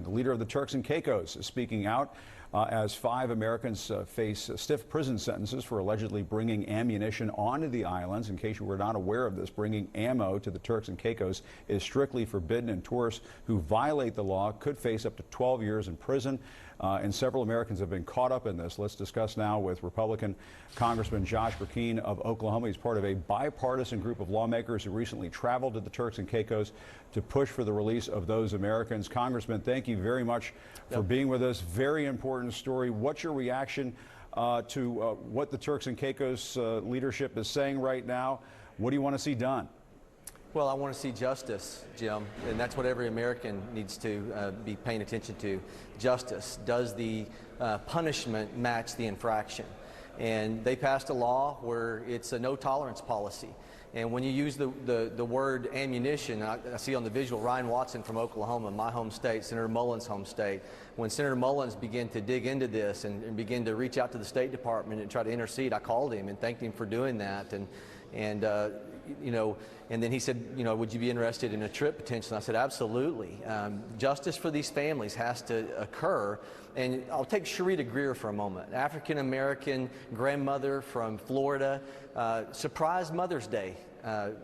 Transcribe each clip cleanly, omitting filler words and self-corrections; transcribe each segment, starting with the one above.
The leader of the Turks and Caicos is speaking out as 5 Americans face stiff prison sentences for allegedly bringing ammunition onto the islands. In case you were not aware of this, bringing ammo to the Turks and Caicos is strictly forbidden, and tourists who violate the law could face up to 12 years in prison. And several Americans have been caught up in this. Let's discuss now with Republican Congressman Josh Brecheen of Oklahoma. He's part of a bipartisan group of lawmakers who recently traveled to the Turks and Caicos to push for the release of those Americans. Congressman, thank you very much for being with us. Very important story. What's your reaction to what the Turks and Caicos leadership is saying right now? What do you want to see done? Well, I want to see justice, Jim, and that's what every American needs to be paying attention to. Justice. Does the punishment match the infraction? And they passed a law where it's a no-tolerance policy. And when you use the word ammunition, I see on the visual Ryan Watson from Oklahoma, my home state, Senator Mullins' home state. When Senator Mullins began to dig into this and begin to reach out to the State Department and try to intercede, I called him and thanked him for doing that. You know, and then he said, you know, would you be interested in a trip potentially? I said, absolutely. Justice for these families has to occur. And I'll take Sharita Greer for a moment, African-American grandmother from Florida, surprise Mother's Day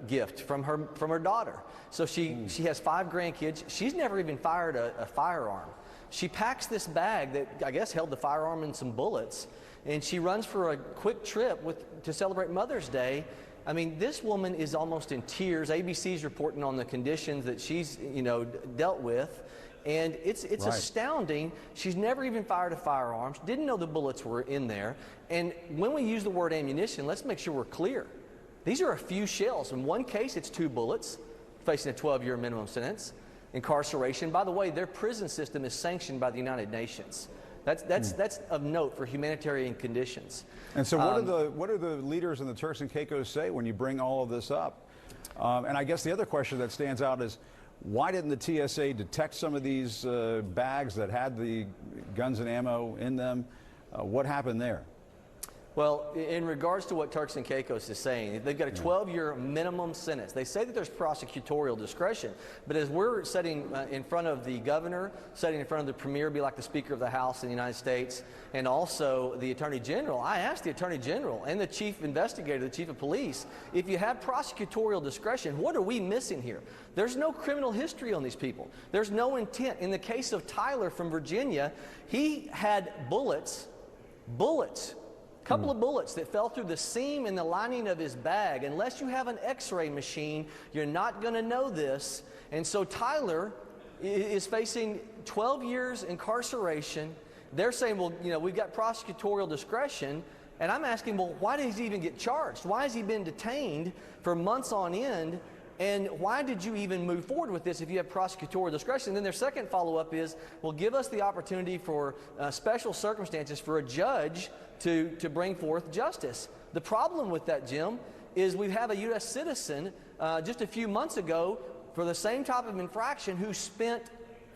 gift from her daughter. So she has 5 grandkids. She's never even fired a firearm. She packs this bag that I guess held the firearm and some bullets, and she runs for a quick trip to celebrate Mother's Day. I mean, this woman is almost in tears. ABC's reporting on the conditions that she's, you know, dealt with. And it's right. Astounding. She's never even fired a firearm. She didn't know the bullets were in there. And when we use the word ammunition, let's make sure we're clear. These are a few shells. In one case, it's 2 bullets, facing a 12-year minimum sentence. Incarceration. By the way, their prison system is sanctioned by the United Nations. That's of note for humanitarian conditions. And so what do the leaders in the Turks and Caicos say when you bring all of this up? And I guess the other question that stands out is, why didn't the TSA detect some of these bags that had the guns and ammo in them? What happened there? Well, in regards to what Turks and Caicos is saying, they've got a 12-year minimum sentence. They say that there's prosecutorial discretion, but as we're sitting in front of the governor, sitting in front of the premier, be like the Speaker of the House in the United States, and also the Attorney General, I asked the Attorney General and the Chief Investigator, the Chief of Police, if you have prosecutorial discretion, what are we missing here? There's no criminal history on these people. There's no intent. In the case of Tyler from Virginia, he had bullets, couple of bullets that fell through the seam in the lining of his bag. Unless you have an x-ray machine, you're not going to know this. And so Tyler is facing 12 years incarceration. They're saying, well, you know, we've got prosecutorial discretion. And I'm asking, well, why did he even get charged? Why has he been detained for months on end? And why did you even move forward with this if you have prosecutorial discretion? And then their second follow-up is, well, give us the opportunity for special circumstances for a judge to bring forth justice. The problem with that, Jim, is we have a U.S. citizen just a few months ago for the same type of infraction who spent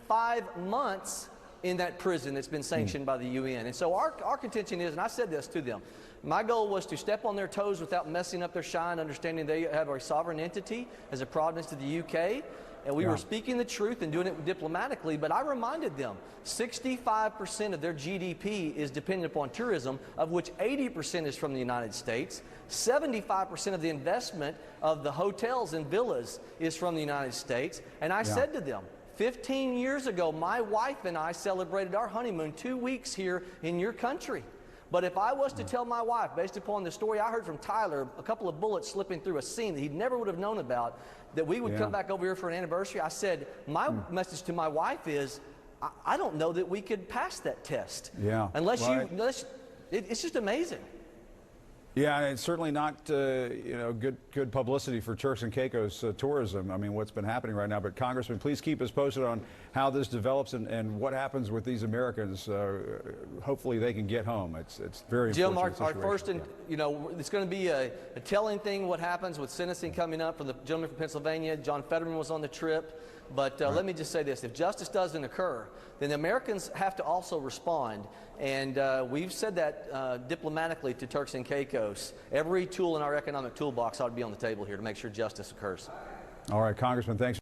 5 months in that prison that's been sanctioned by the UN. And so our contention is, and I said this to them, my goal was to step on their toes without messing up their shine, understanding they have a sovereign entity as a province to the UK. And we were speaking the truth and doing it diplomatically, but I reminded them 65% of their GDP is dependent upon tourism, of which 80% is from the United States. 75% of the investment of the hotels and villas is from the United States. And I said to them, 15 years ago, my wife and I celebrated our honeymoon 2 weeks here in your country. But if I was to tell my wife, based upon the story I heard from Tyler, a couple of bullets slipping through a seam that he never would have known about, that we would come back over here for an anniversary, I said, my message to my wife is, I don't know that we could pass that test. Unless it's just amazing. Yeah, it's certainly not you know, good publicity for Turks and Caicos tourism. I mean, what's been happening right now. But Congressman, please keep us posted on how this develops and what happens with these Americans. Hopefully, they can get home. It's very Jim, our first, you know, it's going to be a telling thing what happens with sentencing coming up from the gentleman from Pennsylvania. John Fetterman was on the trip. But let me just say this, if justice doesn't occur, then the Americans have to also respond. And we've said that diplomatically to Turks and Caicos. Every tool in our economic toolbox ought to be on the table here to make sure justice occurs. All right, Congressman, thanks.